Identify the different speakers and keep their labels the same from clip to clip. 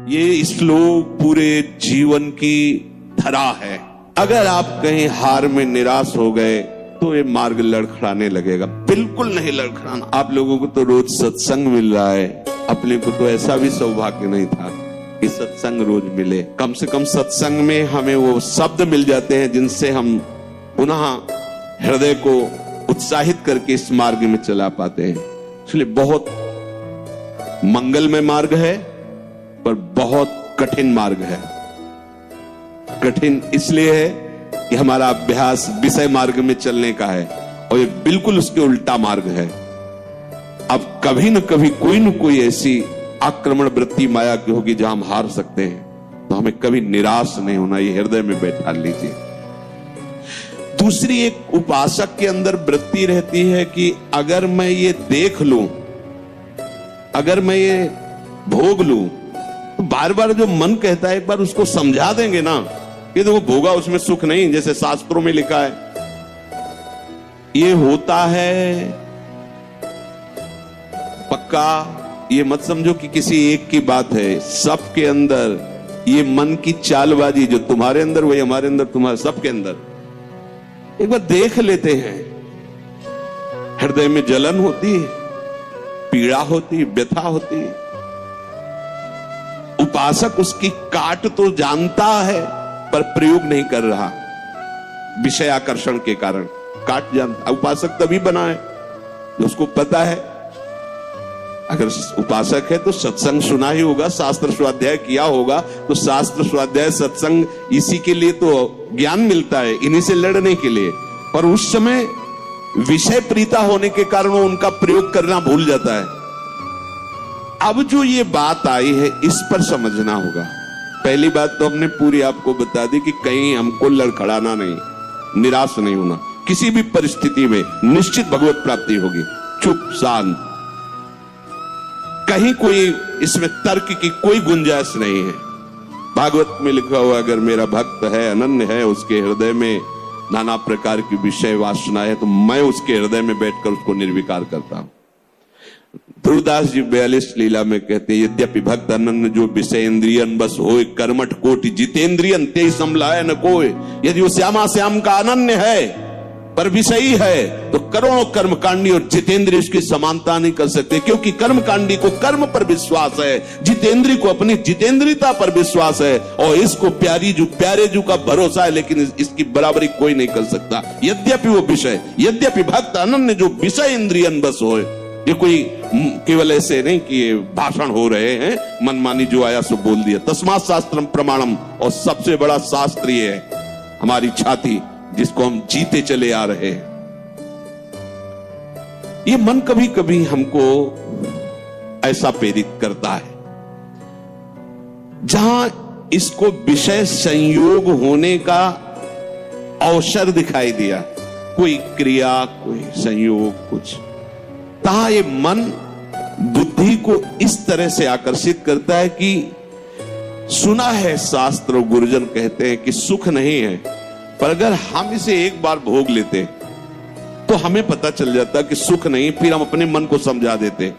Speaker 1: ये श्लोक पूरे जीवन की धरा है। अगर आप कहीं हार में निराश हो गए तो ये मार्ग लड़खड़ाने लगेगा। बिल्कुल नहीं लड़खड़ाना। आप लोगों को तो रोज सत्संग मिल रहा है, अपने को तो ऐसा भी सौभाग्य नहीं था कि सत्संग रोज मिले। कम से कम सत्संग में हमें वो शब्द मिल जाते हैं जिनसे हम पुनः हृदय को उत्साहित करके इस मार्ग में चला पाते हैं। इसलिए बहुत मंगलमय मार्ग है, पर बहुत कठिन मार्ग है। कठिन इसलिए है कि हमारा अभ्यास विषय मार्ग में चलने का है और ये बिल्कुल उसके उल्टा मार्ग है। अब कभी न कभी कोई न कोई ऐसी आक्रमण वृत्ति माया की होगी जहां हम हार सकते हैं, तो हमें कभी निराश नहीं होना, ये हृदय में बैठा लीजिए। दूसरी एक उपासक के अंदर वृत्ति रहती है कि अगर मैं ये देख लूं, अगर मैं ये भोग लूं, तो बार बार जो मन कहता है एक बार उसको समझा देंगे ना कि देखो भोगा उसमें सुख नहीं, जैसे शास्त्रों में लिखा है। ये होता है पक्का, ये मत समझो कि किसी एक की बात है। सबके अंदर ये मन की चालबाजी, जो तुम्हारे अंदर वही हमारे अंदर, तुम्हारे सबके अंदर। एक बार देख लेते हैं, हृदय में जलन होती है, पीड़ा होती है, व्यथा होती है। उपासक उसकी काट तो जानता है पर प्रयोग नहीं कर रहा, विषय आकर्षण के कारण काट जानता। उपासक तभी बना है उसको पता है। अगर उपासक है तो सत्संग सुना ही होगा, शास्त्र स्वाध्याय किया होगा, तो शास्त्र स्वाध्याय सत्संग इसी के लिए तो ज्ञान मिलता है, इन्हीं से लड़ने के लिए। और उस समय विषय प्रीता होने के कारण वो उनका प्रयोग करना भूल जाता है। अब जो ये बात आई है इस पर समझना होगा। पहली बात तो हमने पूरी आपको बता दी कि कहीं हमको लड़खड़ाना नहीं, निराश नहीं होना। किसी भी परिस्थिति में निश्चित भगवत प्राप्ति होगी। चुप शांत, कहीं कोई इसमें तर्क की कोई गुंजाइश नहीं है। भागवत में लिखा हुआ अगर मेरा भक्त है, अनन्य है, उसके हृदय में नाना प्रकार की विषय वासना है, तो मैं उसके हृदय में बैठकर उसको निर्विकार करता हूं। ध्रुवदास जी 42 लीला में कहते हैं, यद्यपि भक्त अनन्य जो विषय इंद्रियन बस होए, कर्मठ कोटि जितेंद्रियन ते समलाय न कोय। यदि वो श्यामा श्याम का अनन्य है पर विषयी है, तो करोड़ों कर्मकांडी और जितेंद्रिय उसकी समानता नहीं कर सकते, क्योंकि कर्मकांडी को कर्म पर विश्वास है, जितेंद्रिय को अपनी जितेंद्रियता पर विश्वास है, और इसको प्यारे जू का भरोसा है, लेकिन इसकी बराबरी कोई नहीं कर सकता। यद्यपि वो विषय, यद्यपि भक्त अनन्य जो विषय इंद्रियन बस होए। ये कोई केवल ऐसे नहीं कि ये भाषण हो रहे हैं, मनमानी जो आया सो बोल दिया। तस्मात् शास्त्रम प्रमाणम, और सबसे बड़ा शास्त्र ये है हमारी छाती, जिसको हम जीते चले आ रहे हैं। ये मन कभी कभी हमको ऐसा प्रेरित करता है जहां इसको विषय संयोग होने का अवसर दिखाई दिया, कोई क्रिया, कोई संयोग, कुछ, तहां ये मन बुद्धि को इस तरह से आकर्षित करता है कि सुना है शास्त्र और गुरुजन कहते हैं कि सुख नहीं है, पर अगर हम इसे एक बार भोग लेते तो हमें पता चल जाता कि सुख नहीं, फिर हम अपने मन को समझा देते।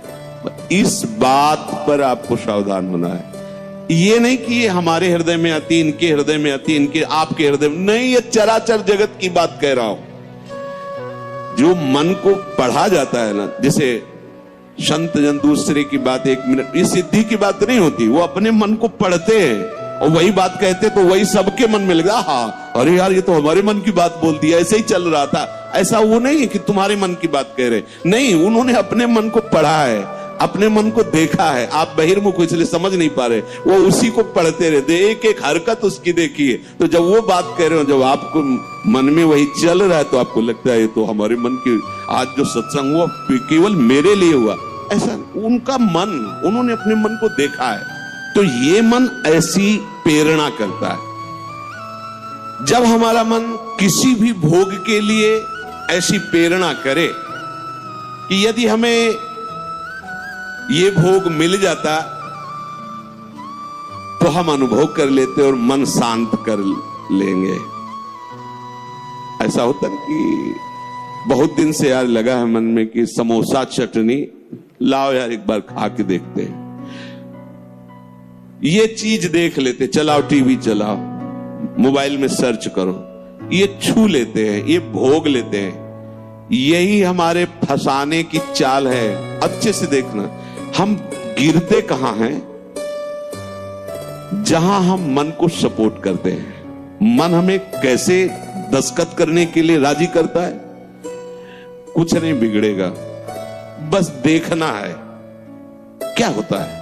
Speaker 1: इस बात पर आपको सावधान होना है। ये नहीं कि ये हमारे हृदय में आती, इनके हृदय में आती, इनके आपके हृदय में नहीं, ये चराचर जगत की बात कह रहा हूं। जो मन को पढ़ा जाता है ना, जैसे संत जन दूसरे की बात 1 मिनट, ये सिद्धि की बात नहीं होती, वो अपने मन को पढ़ते हैं और वही बात कहते तो वही सबके मन में लगा, हाँ अरे यार ये तो हमारे मन की बात बोल दी, ऐसे ही चल रहा था। ऐसा वो नहीं है कि तुम्हारे मन की बात कह रहे, नहीं, उन्होंने अपने मन को पढ़ा है, अपने मन को देखा है। आप बहिर्मुख हो इसलिए समझ नहीं पा रहे, वो उसी को पढ़ते रहते, एक एक हरकत उसकी देखिए। तो जब वो बात कह रहे हो, जब आपको मन में वही चल रहा है, तो आपको लगता है ये तो हमारे मन की, आज जो सत्संग हुआ केवल मेरे लिए हुआ। ऐसा उनका मन, उन्होंने अपने मन को देखा है। तो ये मन ऐसी प्रेरणा करता है। जब हमारा मन किसी भी भोग के लिए ऐसी प्रेरणा करे कि यदि हमें ये भोग मिल जाता तो हम अनुभव कर लेते और मन शांत कर लेंगे। ऐसा होता है कि बहुत दिन से यार लगा है मन में कि समोसा चटनी लाओ यार एक बार खा के देखते हैं। ये चीज देख लेते, चलाओ टीवी चलाओ, मोबाइल में सर्च करो, ये छू लेते हैं, ये भोग लेते हैं। यही हमारे फंसाने की चाल है। अच्छे से देखना, हम गिरते कहां हैं? जहां हम मन को सपोर्ट करते हैं। मन हमें कैसे दस्तखत करने के लिए राजी करता है? कुछ नहीं बिगड़ेगा, बस देखना है क्या होता है।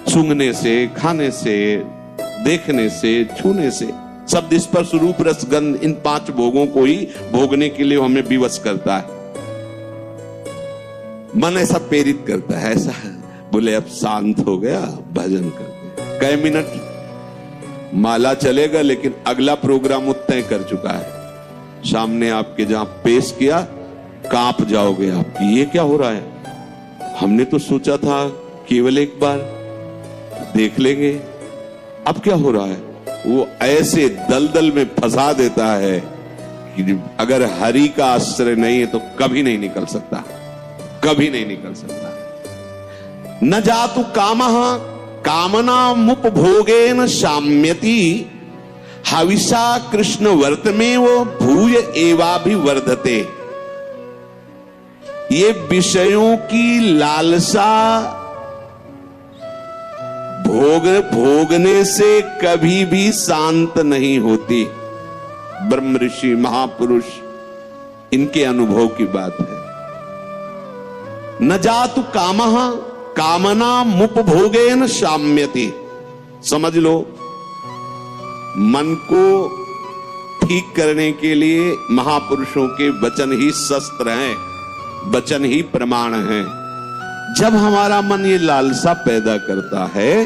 Speaker 1: सूंघने से, खाने से, देखने से, छूने से, शब्द स्पर्श रूप रस गंध, इन 5 भोगों को ही भोगने के लिए हमें विवश करता है। मन ऐसा प्रेरित करता है, ऐसा बोले अब शांत हो गया, भजन करते। कई मिनट माला चलेगा, लेकिन अगला प्रोग्राम तय कर चुका है। सामने आपके जहां पेश किया, कांप जाओगे आप, ये क्या हो रहा है? हमने तो सोचा था केवल एक बार देख लेंगे, अब क्या हो रहा है? वो ऐसे दलदल में फंसा देता है कि अगर हरि का आश्रय नहीं है तो कभी नहीं निकल सकता, कभी नहीं निकल सकता। न जातु कामः कामनामुपभोगेन शाम्यति, हविषा कृष्ण वर्तमेव भूय एवाभिवर्धते। ये विषयों की लालसा भोगने से कभी भी शांत नहीं होती। ब्रह्म ऋषि महापुरुष इनके अनुभव की बात है। न जातु कामः कामनामुपभोगेन शाम्यति। समझ लो, मन को ठीक करने के लिए महापुरुषों के वचन ही शस्त्र हैं, वचन ही प्रमाण हैं। जब हमारा मन ये लालसा पैदा करता है,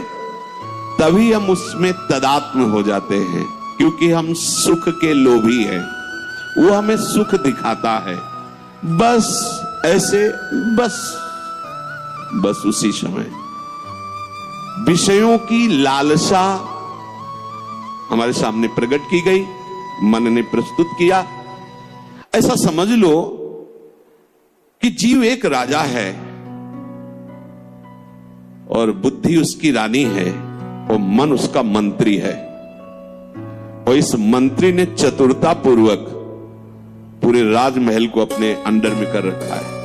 Speaker 1: तभी हम उसमें तदात्म हो जाते हैं, क्योंकि हम सुख के लोभी हैं। वो हमें सुख दिखाता है, बस ऐसे, बस उसी समय विषयों की लालसा हमारे सामने प्रकट की गई, मन ने प्रस्तुत किया। ऐसा समझ लो कि जीव एक राजा है और बुद्धि उसकी रानी है और मन उसका मंत्री है। और इस मंत्री ने चतुरता पूर्वक पूरे राजमहल को अपने अंडर में कर रखा है।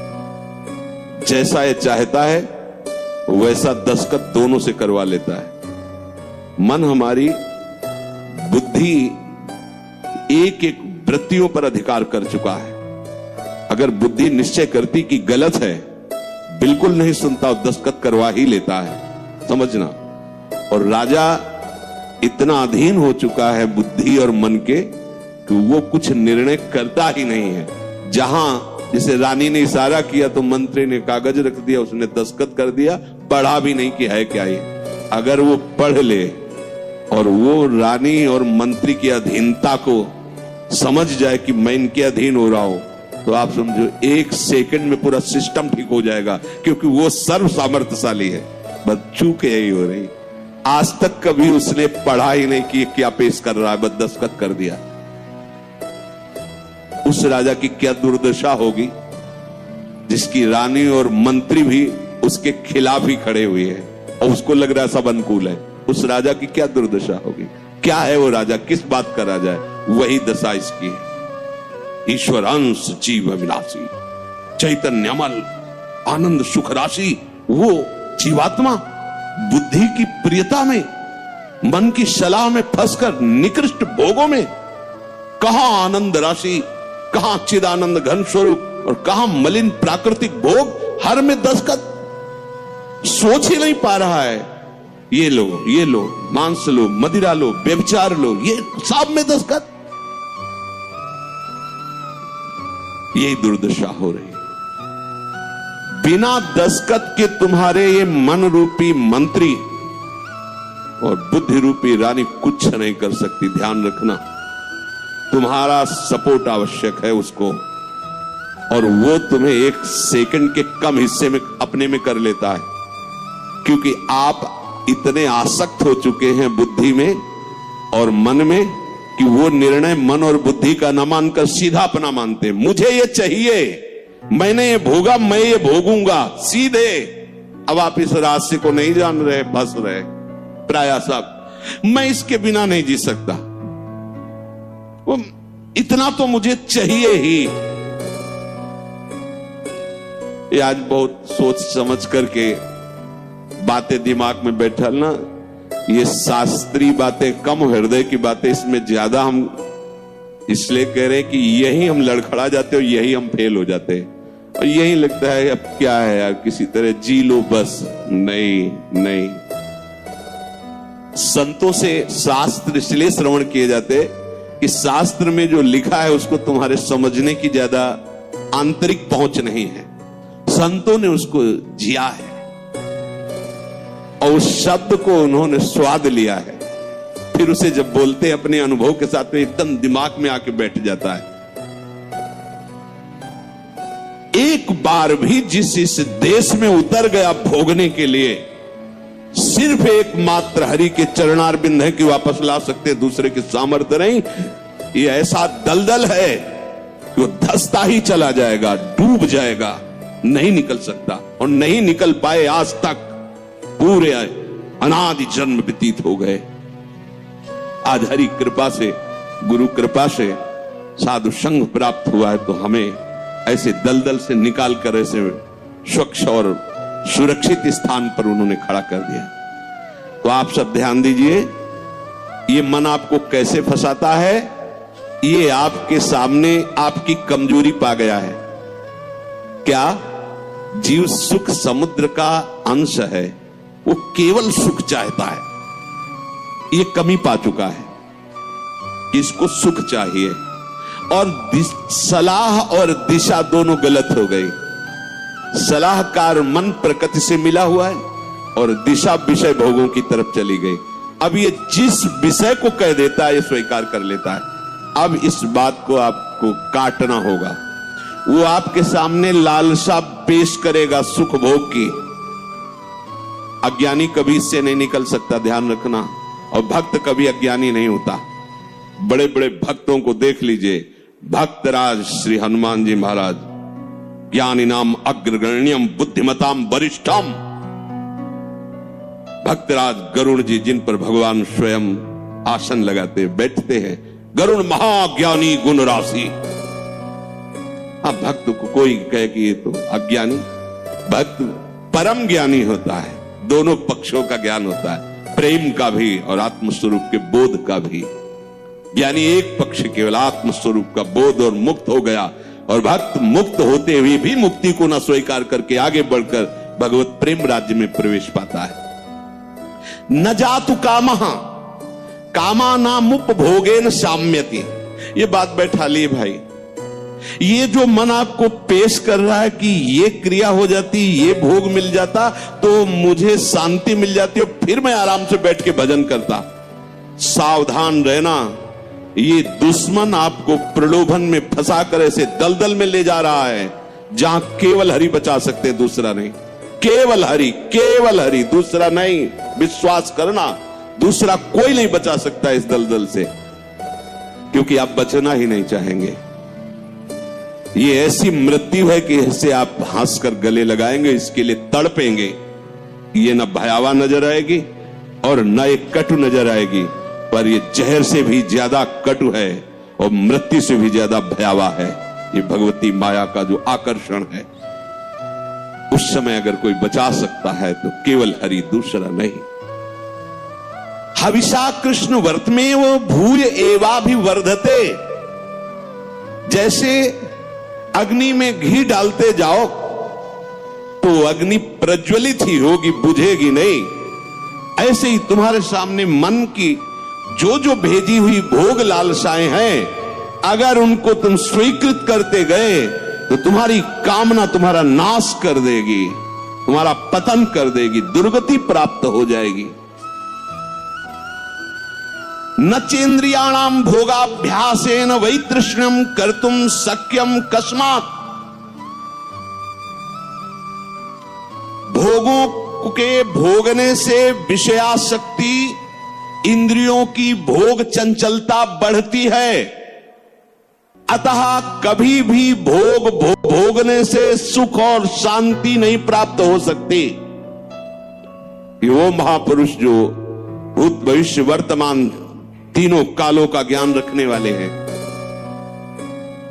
Speaker 1: जैसा ये चाहता है वैसा दस्तखत दोनों से करवा लेता है। मन, हमारी बुद्धि एक एक वृत्तियों पर अधिकार कर चुका है। अगर बुद्धि निश्चय करती कि गलत है, बिल्कुल नहीं सुनता और दस्तखत करवा ही लेता है, समझना। और राजा इतना अधीन हो चुका है बुद्धि और मन के कि वो कुछ निर्णय करता ही नहीं है। जहां जिसे रानी ने इशारा किया तो मंत्री ने कागज रख दिया, उसने दस्तखत कर दिया, पढ़ा भी नहीं कि है क्या ये। अगर वो पढ़ ले और वो रानी और मंत्री की अधीनता को समझ जाए कि मैं इनके अधीन हो रहा हूं, तो आप समझो 1 सेकंड में पूरा सिस्टम ठीक हो जाएगा, क्योंकि वो सर्व सामर्थ्यशाली है। बस चूक यही हो रही, आज तक कभी उसने पढ़ा ही नहीं कि क्या पेश कर रहा है, बस दस्तखत कर दिया। उस राजा की क्या दुर्दशा होगी जिसकी रानी और मंत्री भी उसके खिलाफ ही खड़े हुए हैं और उसको लग रहा है सब अनुकूल है। उस राजा की क्या दुर्दशा होगी? क्या है वो राजा, किस बात का राजा है? वही दशा इसकी है। ईश्वर अंश जीव अविनाशी, चैतन्यमल आनंद सुख राशि। वो जीवात्मा बुद्धि की प्रियता में, मन की सलाह में फंसकर निकृष्ट भोगों में, कहां आनंद राशि, कहां चिदानंद घन स्वरूप और कहां मलिन प्राकृतिक भोग, हर में दस्तखत। सोच ही नहीं पा रहा है। ये लो, ये लो, मांस लो, मदिरा लो, व्यभिचार लो, ये सब में दस्तखत। यही दुर्दशा हो रही है। बिना दस्तखत के तुम्हारे ये मन रूपी मंत्री और बुद्धि रूपी रानी कुछ नहीं कर सकती। ध्यान रखना, तुम्हारा सपोर्ट आवश्यक है उसको, और वो तुम्हें 1 सेकंड के कम हिस्से में अपने में कर लेता है, क्योंकि आप इतने आसक्त हो चुके हैं बुद्धि में और मन में कि वो निर्णय मन और बुद्धि का न मानकर सीधा अपना मानते हैं। मुझे ये चाहिए, मैंने ये भोगा, मैं ये भोगूंगा, सीधे। अब आप इस रास्ते को नहीं जान रहे, फंस रहे। प्राय सब, मैं इसके बिना नहीं जी सकता, वो इतना तो मुझे चाहिए ही। ये आज बहुत सोच समझ करके बातें दिमाग में बैठलना, ये शास्त्रीय बातें कम, हृदय की बातें इसमें ज्यादा हम इसलिए कह रहे हैं कि यही हम लड़खड़ा जाते और यही हम फेल हो जाते हैं, और यही लगता है अब क्या है यार, किसी तरह जी लो बस। नहीं नहीं, संतों से शास्त्र इसलिए श्रवण किए जाते कि शास्त्र में जो लिखा है उसको तुम्हारे समझने की ज्यादा आंतरिक पहुंच नहीं है, संतों ने उसको जिया है और उस शब्द को उन्होंने स्वाद लिया है, फिर उसे जब बोलते हैं अपने अनुभव के साथ में एकदम दिमाग में आके बैठ जाता है। एक बार भी जिस इस देश में उतर गया भोगने के लिए, सिर्फ एकमात्र हरि के चरणार बिंद है कि वापस ला सकते, दूसरे के सामर्थ्य नहीं। ये ऐसा दलदल है कि वो धंसता ही चला जाएगा, डूब जाएगा, नहीं निकल सकता, और नहीं निकल पाए आज तक, पूरे अनादि जन्म व्यतीत हो गए। आज हरि कृपा से, गुरु कृपा से साधु संग प्राप्त हुआ है, तो हमें ऐसे दलदल से निकाल कर ऐसे स्वच्छ और सुरक्षित स्थान पर उन्होंने खड़ा कर दिया। तो आप सब ध्यान दीजिए, ये मन आपको कैसे फंसाता है, ये आपके सामने आपकी कमजोरी पा गया है। क्या? जीव सुख समुद्र का अंश है, वो केवल सुख चाहता है, ये कमी पा चुका है कि इसको सुख चाहिए, और सलाह और दिशा दोनों गलत हो गई। सलाहकार मन प्रकृति से मिला हुआ है और दिशा विषय भोगों की तरफ चली गई। अब ये जिस विषय को कह देता है ये स्वीकार कर लेता है। अब इस बात को आपको काटना होगा। वो आपके सामने लालसा पेश करेगा सुख भोग की, अज्ञानी कभी इससे नहीं निकल सकता, ध्यान रखना। और भक्त कभी अज्ञानी नहीं होता। बड़े बड़े भक्तों को देख लीजिए, भक्तराज श्री हनुमान जी महाराज, ज्ञानी नाम अग्रगण्यम बुद्धिमताम वरिष्ठम, भक्तराज गरुड़ जी, जिन पर भगवान स्वयं आसन लगाते बैठते हैं, गरुड़ महाज्ञानी गुण राशि। हाँ, भक्त को कोई कहे कि ये तो अज्ञानी, भक्त परम ज्ञानी होता है, दोनों पक्षों का ज्ञान होता है, प्रेम का भी और आत्मस्वरूप के बोध का भी। यानी एक पक्ष केवल आत्मस्वरूप का बोध और मुक्त हो गया, और भक्त मुक्त होते हुए भी मुक्ति को न स्वीकार करके आगे बढ़कर भगवत प्रेम राज्य में प्रवेश पाता है। न जातु कामः कामानामुपभोगेन साम्यति, ये बात बैठा लिए भाई। ये जो मन आपको पेश कर रहा है कि ये क्रिया हो जाती, ये भोग मिल जाता तो मुझे शांति मिल जाती और फिर मैं आराम से बैठ के भजन करता, सावधान रहना। ये दुश्मन आपको प्रलोभन में फंसा कर ऐसे दलदल में ले जा रहा है जहां केवल हरि बचा सकते, दूसरा नहीं। केवल हरि, केवल हरि, दूसरा नहीं। विश्वास करना, दूसरा कोई नहीं बचा सकता इस दलदल से, क्योंकि आप बचना ही नहीं चाहेंगे। ये ऐसी मृत्यु है कि इससे आप हंसकर गले लगाएंगे, इसके लिए तड़पेंगे। ये न भयावह नजर आएगी और न एक कटु नजर आएगी, पर ये जहर से भी ज्यादा कटु है और मृत्यु से भी ज्यादा भयावह है। ये भगवती माया का जो आकर्षण है, उस समय अगर कोई बचा सकता है तो केवल हरि, दूसरा नहीं। हविषा कृष्ण वर्त में वो भूय एवाभिवर्धते, जैसे अग्नि में घी डालते जाओ तो अग्नि प्रज्वलित ही होगी, बुझेगी नहीं। ऐसे ही तुम्हारे सामने मन की जो जो भेजी हुई भोग लालसाएं हैं, अगर उनको तुम स्वीकृत करते गए तो तुम्हारी कामना तुम्हारा नाश कर देगी, तुम्हारा पतन कर देगी, दुर्गति प्राप्त हो जाएगी। न चेन्द्रियाणाम भोगाभ्यासेन वैतृष्ण्यम कर्तुम शक्यम कस्मात्, भोगों के भोगने से विषयासक्ति, इंद्रियों की भोग चंचलता बढ़ती है। अतः कभी भी भोगने से सुख और शांति नहीं प्राप्त हो सकती। वो महापुरुष जो भूत भविष्य वर्तमान तीनों कालों का ज्ञान रखने वाले हैं।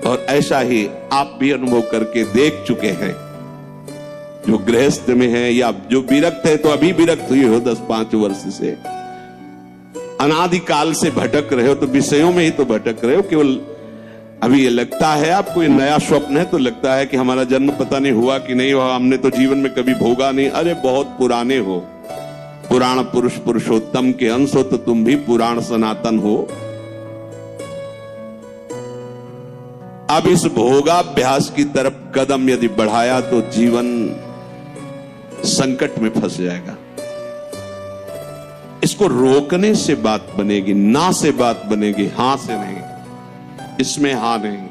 Speaker 1: और ऐसा ही आप भी अनुभव करके देख चुके हैं। जो गृहस्थ में है या जो विरक्त है, तो अभी विरक्त हुए हो 10-5 वर्ष से, अनादिकाल से भटक रहे हो, तो विषयों में ही तो भटक रहे हो। केवल अभी ये लगता है आपको, ये नया स्वप्न है, तो लगता है कि हमारा जन्म पता नहीं हुआ कि नहीं हुआ, हमने तो जीवन में कभी भोगा नहीं। अरे बहुत पुराने हो, पुराण पुरुष पुरुषोत्तम के अंश हो, तो तुम भी पुराण सनातन हो। अब इस भोगाभ्यास की तरफ कदम यदि बढ़ाया तो जीवन संकट में फंस जाएगा। इसको रोकने से बात बनेगी, ना से बात बनेगी, हां से नहीं। इसमें हां नहीं।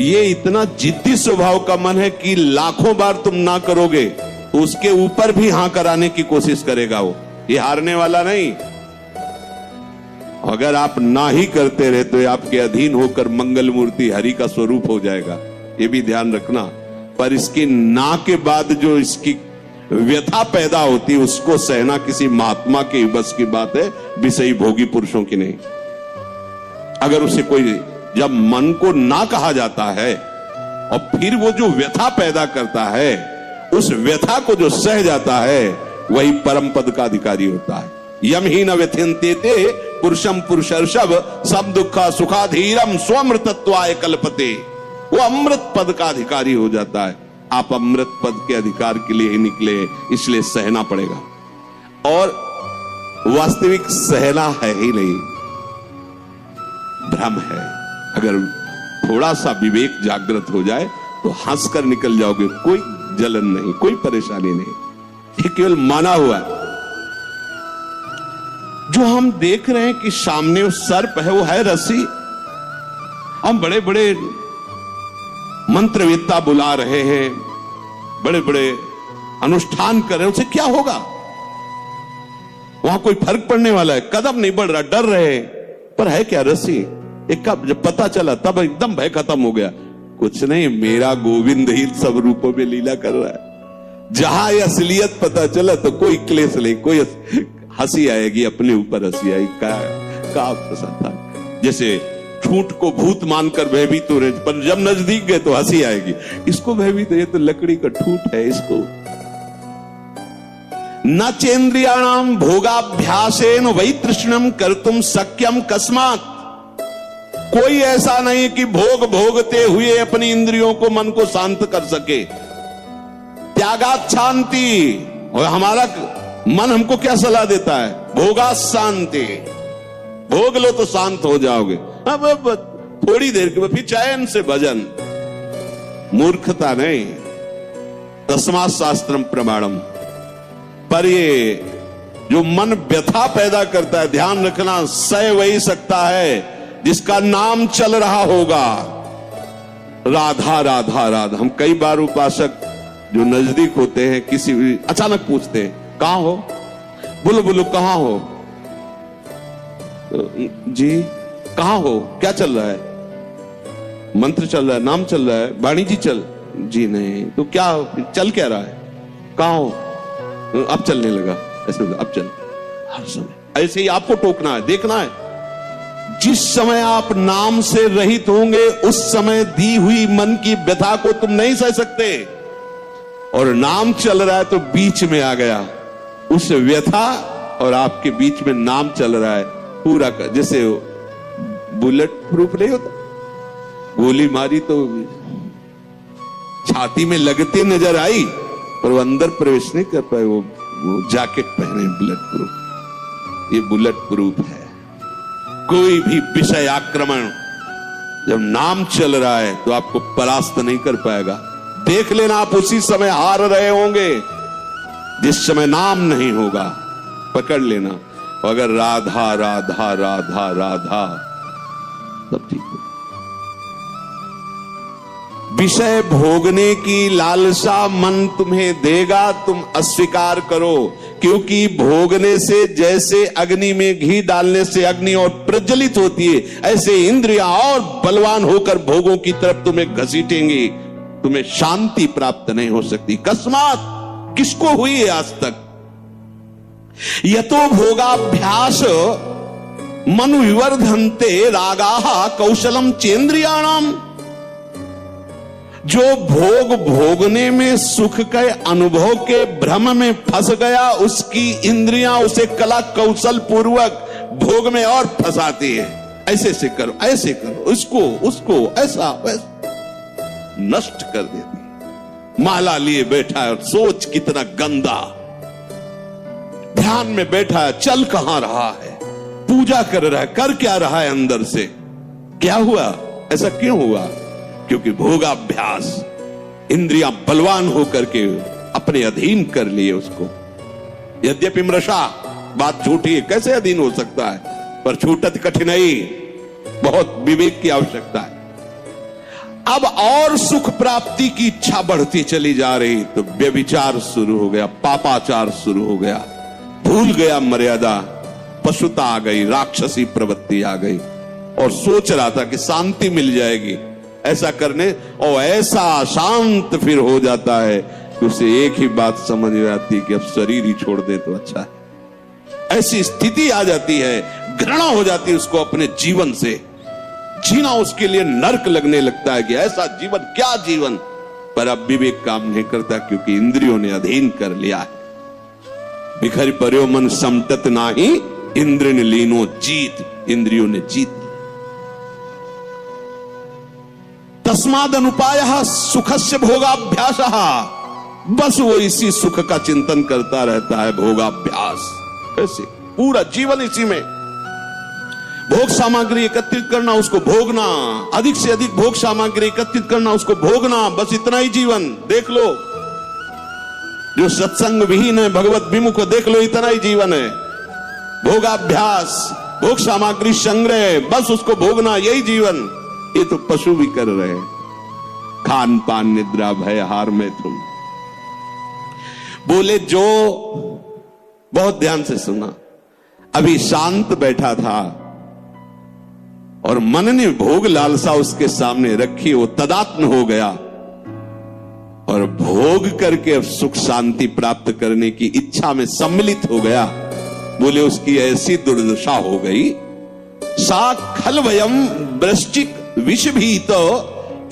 Speaker 1: ये इतना जिद्दी स्वभाव का मन है कि लाखों बार तुम ना करोगे तो उसके ऊपर भी हां कराने की कोशिश करेगा वो। ये हारने वाला नहीं। अगर आप ना ही करते रहे तो आपके अधीन होकर मंगल मूर्ति हरि का स्वरूप हो जाएगा। ये भी ध्यान रखना। पर इसकी ना के बाद जो इसकी व्यथा पैदा होती है उसको सहना किसी महात्मा के बस की बात है, विषयी भोगी पुरुषों की नहीं। अगर उसे कोई, जब मन को ना कहा जाता है और फिर वो जो व्यथा पैदा करता है, उस व्यथा को जो सह जाता है, वही परम पद का अधिकारी होता है। यम ही न व्यथ्यन्ते पुरुषम पुरुषर्षभ सब दुखा सुखाधीरम स्वमृतत्वाय कल्पते। वो अमृत पद का अधिकारी हो जाता है। आप अमृत पद के अधिकार के लिए ही निकले, इसलिए सहना पड़ेगा। और वास्तविक सहना है ही नहीं, भ्रम है। अगर थोड़ा सा विवेक जागृत हो जाए तो हंसकर निकल जाओगे। कोई जलन नहीं, कोई परेशानी नहीं, ये केवल माना हुआ है। जो हम देख रहे हैं कि सामने सर्प है, वो है रस्सी। हम बड़े बड़े मंत्रवेत्ता बुला रहे हैं, बड़े बड़े अनुष्ठान कर रहे हैं, उससे क्या होगा? वहां कोई फर्क पड़ने वाला है? कदम नहीं बढ़ रहा, डर रहे हैं, पर है क्या रस्सी। एक कब जब पता चला तब एकदम भय खत्म हो गया। कुछ नहीं, मेरा गोविंद ही सब रूपों में लीला कर रहा है। जहां ये असलियत पता चला तो कोई क्लेश नहीं, कोई हंसी आएगी, अपने ऊपर हंसी आएगी। का था जैसे ठूंठ को भूत मानकर भयभीत हो रहे, पर जब नजदीक गए तो हंसी आएगी। इसको भयभीत, ये तो लकड़ी का ठूंठ है। इसको न चेन्द्रियाणाम भोगाभ्यासेन वै तृष्णम कर्तुम शक्यम कस्मात्। कोई ऐसा नहीं कि भोग भोगते हुए अपनी इंद्रियों को, मन को शांत कर सके। त्यागात शांति। और हमारा मन हमको क्या सलाह देता है? भोगा शांति। भोग लो तो शांत हो जाओगे। अब थोड़ी देर के बाद फिर चैन से भजन। मूर्खता नहीं, तस्मात् शास्त्रम प्रमाणम। पर ये जो मन व्यथा पैदा करता है, ध्यान रखना, सह वही सकता है जिसका नाम चल रहा होगा। राधा राधा राधा। हम कई बार उपासक जो नजदीक होते हैं, किसी भी अचानक पूछते हैं, कहां हो? बोलो बोलो, कहां हो? जी कहां हो? क्या चल रहा है? मंत्र चल रहा है, नाम चल रहा है, वाणी जी चल। जी नहीं, तो क्या चल क्या रहा है? कहां हो? अब चलने लगा। ऐसे अब चल। हर समय ऐसे ही आपको टोकना है, देखना है। जिस समय आप नाम से रहित होंगे, उस समय दी हुई मन की व्यथा को तुम नहीं सह सकते। और नाम चल रहा है तो बीच में आ गया, उस व्यथा और आपके बीच में नाम चल रहा है पूरा का। जैसे बुलेट प्रूफ नहीं होता, गोली मारी तो छाती में लगती नजर आई, पर वो अंदर प्रवेश नहीं कर पाए। वो जैकेट पहने बुलेट प्रूफ। ये बुलेट प्रूफ है। कोई भी विषय आक्रमण जब नाम चल रहा है तो आपको परास्त नहीं कर पाएगा। देख लेना, आप उसी समय हार रहे होंगे जिस समय नाम नहीं होगा। पकड़ लेना। अगर राधा राधा राधा राधा, तब ठीक है। विषय भोगने की लालसा मन तुम्हें देगा, तुम अस्वीकार करो। क्योंकि भोगने से जैसे अग्नि में घी डालने से अग्नि और प्रज्वलित होती है, ऐसे इंद्रियां और बलवान होकर भोगों की तरफ तुम्हें घसीटेंगी। तुम्हें शांति प्राप्त नहीं हो सकती। कस्मात, किसको हुई है आज तक? यतो भोगाभ्यास मनु विवर्धन्ते रागाः कौशलम चेन्द्रियाणाम। जो भोग भोगने में सुख के अनुभव के भ्रम में फंस गया, उसकी इंद्रियां उसे कला कौशल पूर्वक भोग में और फंसाती है। ऐसे से करो, ऐसे करो, इसको उसको ऐसा वैसा नष्ट कर देती। माला लिए बैठा है और सोच कितना गंदा, ध्यान में बैठा है, चल कहां रहा है, पूजा कर रहा है, कर क्या रहा है अंदर से, क्या हुआ, ऐसा क्यों हुआ? क्योंकि भोगाभ्यास, इंद्रियां बलवान होकर के अपने अधीन कर लिए उसको। यद्यपि मृषा, बात झूठी है, कैसे अधीन हो सकता है, पर छूटत कठिनाई, बहुत विवेक की आवश्यकता है। अब और सुख प्राप्ति की इच्छा बढ़ती चली जा रही, तो व्यभिचार शुरू हो गया, पापाचार शुरू हो गया, भूल गया मर्यादा, पशुता आ गई, राक्षसी प्रवृत्ति आ गई, और सोच रहा था कि शांति मिल जाएगी ऐसा करने, और ऐसा शांत फिर हो जाता है कि उसे एक ही बात समझ में आती है कि अब शरीर ही छोड़ दे तो अच्छा है। ऐसी स्थिति आ जाती है, घृणा हो जाती है उसको अपने जीवन से, जीना उसके लिए नर्क लगने लगता है कि ऐसा जीवन, क्या जीवन। पर अब विवेक काम नहीं करता, क्योंकि इंद्रियों ने अधीन कर लिया है। बिखर पर्यो मन समटत नाही, इंद्र ने लीनो जीत, इंद्रियों ने जीत। तस्माद अनुपाय सुखस्य भोगाभ्यास, बस वो इसी सुख का चिंतन करता रहता है, भोगाभ्यास। ऐसे पूरा जीवन इसी में, भोग सामग्री एकत्रित करना, उसको भोगना, अधिक से अधिक भोग सामग्री एकत्रित करना, उसको भोगना, बस इतना ही जीवन। देख लो जो सत्संग विहीन है, भगवत विमुख, देख लो इतना ही जीवन है। भोगाभ्यास, भोग सामग्री संग्रह, बस उसको भोगना, यही जीवन। ये तो पशु भी कर रहे हैं, खान पान निद्रा भय हार में तुम। बोले जो, बहुत ध्यान से सुना, अभी शांत बैठा था और मन ने भोग लालसा उसके सामने रखी, वो तदात्म हो गया और भोग करके अब सुख शांति प्राप्त करने की इच्छा में सम्मिलित हो गया। बोले उसकी ऐसी दुर्दशा हो गई, सा खलवयम वृश्चिक विषभीत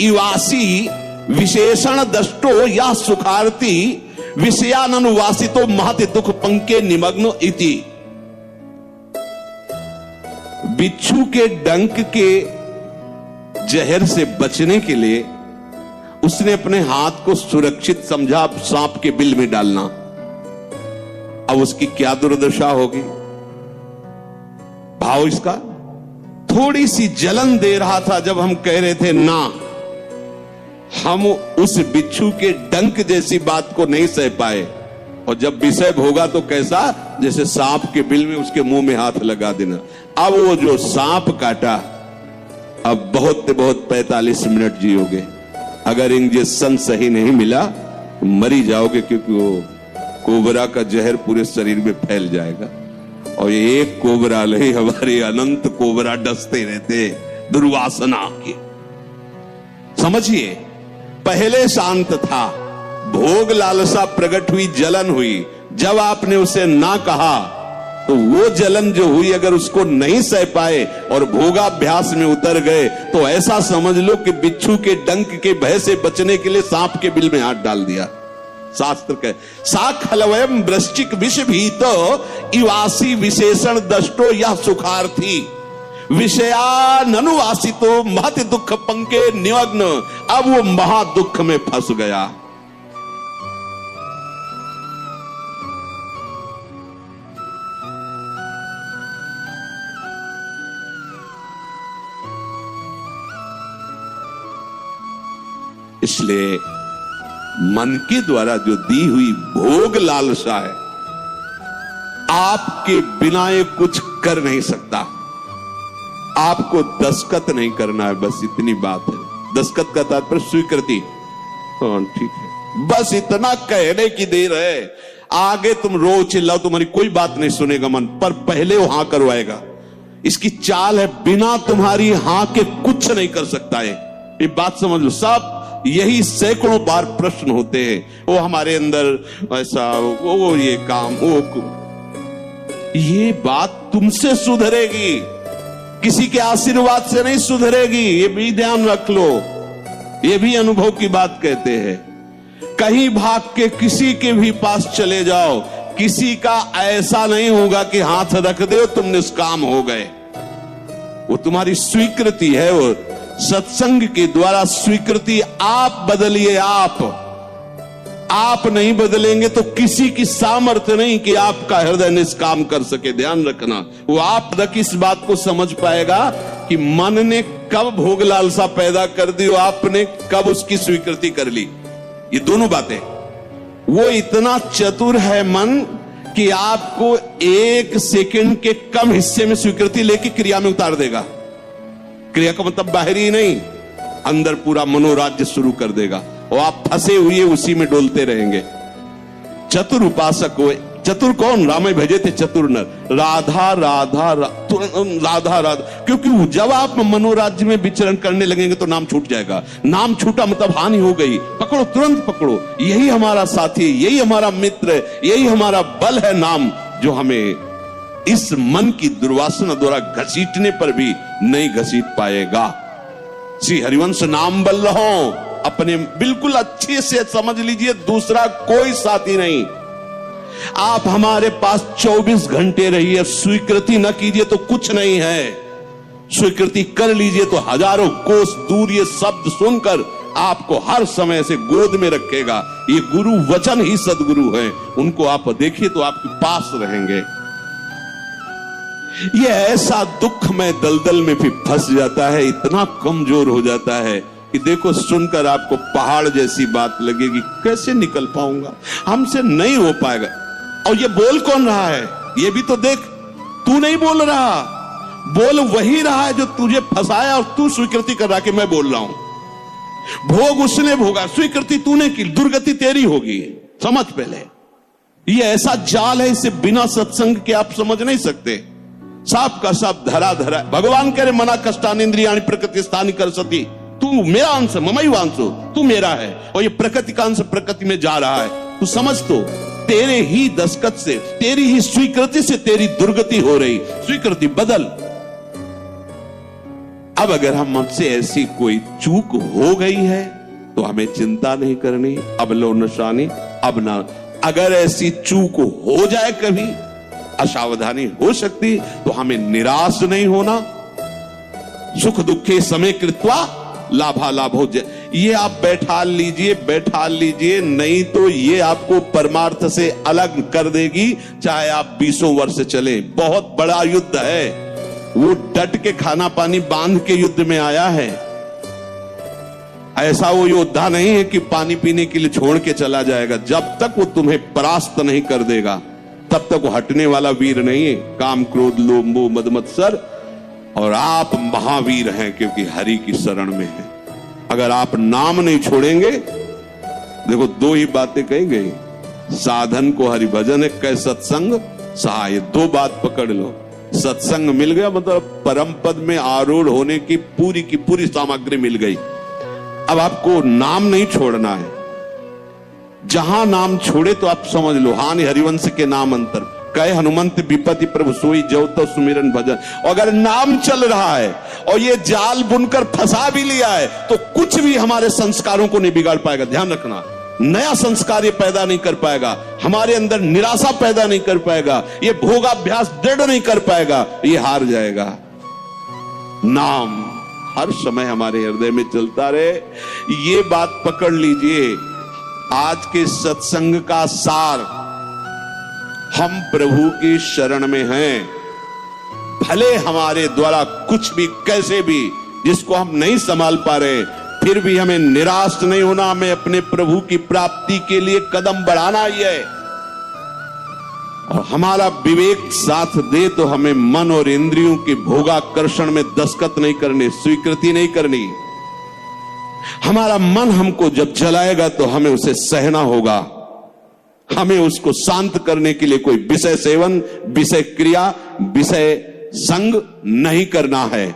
Speaker 1: इवासी विशेषण दष्टो या सुखार्थी विषयानुवासितो महति दुख पंके निमग्नो इति। बिच्छू के डंक के जहर से बचने के लिए उसने अपने हाथ को सुरक्षित समझा सांप के बिल में डालना। अब उसकी क्या दुर्दशा होगी? भाव इसका, थोड़ी सी जलन दे रहा था जब हम कह रहे थे ना, हम उस बिच्छू के डंक जैसी बात को नहीं सह पाए, और जब विषय भोगा तो कैसा, जैसे सांप के बिल में उसके मुंह में हाथ लगा देना। अब वो जो सांप काटा, अब बहुत 45 मिनट जियोगे, अगर इंजेक्शन सही नहीं मिला तो मरी जाओगे, क्योंकि वो कोबरा का जहर पूरे शरीर में फैल जाएगा। और ये एक कोबरा नहीं, हमारे अनंत कोबरा डसते रहते दुर्वासना के। समझिए, पहले शांत था, भोग लालसा प्रकट हुई, जलन हुई, जब आपने उसे ना कहा तो वो जलन जो हुई, अगर उसको नहीं सह पाए और भोगाभ्यास में उतर गए, तो ऐसा समझ लो कि बिच्छू के डंक के भय से बचने के लिए सांप के बिल में हाथ डाल दिया। शास्त्र कहे सा खलवयम वृश्चिक विष भीतो इवासी विशेषण दष्टो या सुखार्थी विषयानुवासितो महत दुख पंके निमग्न। अब वो महा दुख में फंस गया। इसलिए मन के द्वारा जो दी हुई भोग लालसा है, आपके बिना ये कुछ कर नहीं सकता। आपको दस्तखत नहीं करना है, बस इतनी बात है। दस्तखत का तात्पर्य स्वीकृति। हाँ ठीक है, बस इतना कहने की देर है। आगे तुम रो चिल्लाओ, तुम्हारी कोई बात नहीं सुनेगा मन, पर पहले वो हां करवाएगा। इसकी चाल है, बिना तुम्हारी हां के कुछ नहीं कर सकता है। ये बात समझ लो। सब यही सैकड़ों बार प्रश्न होते हैं, वो हमारे अंदर ऐसा, वो ये काम, वो ये बात तुमसे सुधरेगी, किसी के आशीर्वाद से नहीं सुधरेगी। ये भी ध्यान रख लो, ये भी अनुभव की बात कहते हैं। कहीं भाग के किसी के भी पास चले जाओ, किसी का ऐसा नहीं होगा कि हाथ रख दे तुम निष्काम हो गए। वो तुम्हारी स्वीकृति है, वो सत्संग के द्वारा स्वीकृति। आप बदलिए, आप नहीं बदलेंगे तो किसी की सामर्थ्य नहीं कि आपका हृदय निष्काम कर सके। ध्यान रखना, वो आप तक इस बात को समझ पाएगा कि मन ने कब भोग लालसा पैदा कर दी और आपने कब उसकी स्वीकृति कर ली। ये दोनों बातें, वो इतना चतुर है मन कि आपको 1 सेकंड के कम हिस्से में स्वीकृति लेके क्रिया में उतार देगा। क्रिया का मतलब बाहरी नहीं, अंदर पूरा मनोराज्य शुरू कर देगा और आप फंसे हुए उसी में डोलते रहेंगे। चतुर उपासक हो। चतुर कौन? रामे भजे थे चतुर नर, राधा राधा राधा राधा। क्योंकि जब आप मनोराज्य में विचरण करने लगेंगे तो नाम छूट जाएगा। नाम छूटा मतलब हानि हो गई। पकड़ो, तुरंत पकड़ो। यही हमारा साथी, यही हमारा मित्र, यही हमारा बल है नाम, जो हमें इस मन की दुर्वासना द्वारा घसीटने पर भी नहीं घसीट पाएगा। श्री हरिवंश नाम बल रहो, अपने बिल्कुल अच्छे से समझ लीजिए, दूसरा कोई साथी नहीं। आप हमारे पास 24 घंटे रहिए, स्वीकृति न कीजिए तो कुछ नहीं है। स्वीकृति कर लीजिए तो हजारों कोस दूर ये शब्द सुनकर आपको हर समय से गोद में रखेगा। ये गुरु वचन ही सदगुरु हैं, उनको आप देखिए तो आपके पास रहेंगे। ये ऐसा दुख में दलदल में भी फंस जाता है, इतना कमजोर हो जाता है कि देखो, सुनकर आपको पहाड़ जैसी बात लगेगी, कैसे निकल पाऊंगा, हमसे नहीं हो पाएगा। और ये बोल कौन रहा है? ये भी तो देख, तू नहीं बोल रहा, बोल वही रहा है जो तुझे फंसाया और तू स्वीकृति कर रहा कि मैं बोल रहा हूं। भोग उसने भोगा, स्वीकृति तूने की, दुर्गति तेरी होगी। समझ पहले, ये ऐसा जाल है, इसे बिना सत्संग के आप समझ नहीं सकते। साफ का साफ धरा धरा। भगवान कह रहे मना कष्टानिंद्रियाणि प्रकृति स्थानी कर सती। तू मेरा अंश, ममई वांसो, तू मेरा है और ये प्रकृति का अंश प्रकृति में जा रहा है। तू समझ, तो तेरे ही दस्तखत से, तेरी ही स्वीकृति से तेरी दुर्गति हो रही। स्वीकृति बदल। अब अगर हम हमसे ऐसी कोई चूक हो गई है तो हमें चिंता नहीं करनी। अब लो नशानी, अब ना। अगर ऐसी चूक हो जाए, कभी असावधानी हो सकती, तो हमें निराश नहीं होना। सुख दुखे समय कृत्वा लाभा लाभो। ये आप बैठा लीजिए, नहीं तो ये आपको परमार्थ से अलग कर देगी, चाहे आप 20 वर्ष चले। बहुत बड़ा युद्ध है, वो डट के खाना पानी बांध के युद्ध में आया है। ऐसा वो योद्धा नहीं है कि पानी पीने के लिए छोड़ के चला जाएगा। जब तक वो तुम्हें परास्त नहीं कर देगा तब तक वो हटने वाला वीर नहीं है। काम क्रोध लोभ मोह मद मत्सर, और आप महावीर हैं क्योंकि हरि की शरण में हैं। अगर आप नाम नहीं छोड़ेंगे, देखो 2 ही बातें कही गई, साधन को हरि भजन है, कै सत्संग सहाय। 2 बात पकड़ लो। सत्संग मिल गया मतलब परम पद में आरूढ़ होने की पूरी सामग्री मिल गई। अब आपको नाम नहीं छोड़ना है। जहां नाम छोड़े तो आप समझ लो, हानि हरिवंश के नाम अंतर कहे हनुमंत विपत्ति प्रभु सोई जो तो सुमिरन भजन। अगर नाम चल रहा है और ये जाल बुनकर फंसा भी लिया है तो कुछ भी हमारे संस्कारों को नहीं बिगाड़ पाएगा। ध्यान रखना, नया संस्कार ये पैदा नहीं कर पाएगा, हमारे अंदर निराशा पैदा नहीं कर पाएगा, ये भोगाभ्यास दृढ़ नहीं कर पाएगा, ये हार जाएगा। नाम हर समय हमारे हृदय में चलता रहे, ये बात पकड़ लीजिए। आज के सत्संग का सार, हम प्रभु की शरण में हैं। भले हमारे द्वारा कुछ भी कैसे भी जिसको हम नहीं संभाल पा रहे, फिर भी हमें निराश नहीं होना। हमें अपने प्रभु की प्राप्ति के लिए कदम बढ़ाना ही है। और हमारा विवेक साथ दे तो हमें मन और इंद्रियों के भोगाकर्षण में दस्तखत नहीं करनी, स्वीकृति नहीं करनी। हमारा मन हमको जब जलाएगा तो हमें उसे सहना होगा। हमें उसको शांत करने के लिए कोई विषय सेवन, विषय क्रिया, विषय संग नहीं करना है।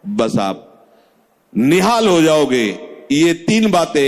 Speaker 1: बस आप निहाल हो जाओगे। ये 3 बातें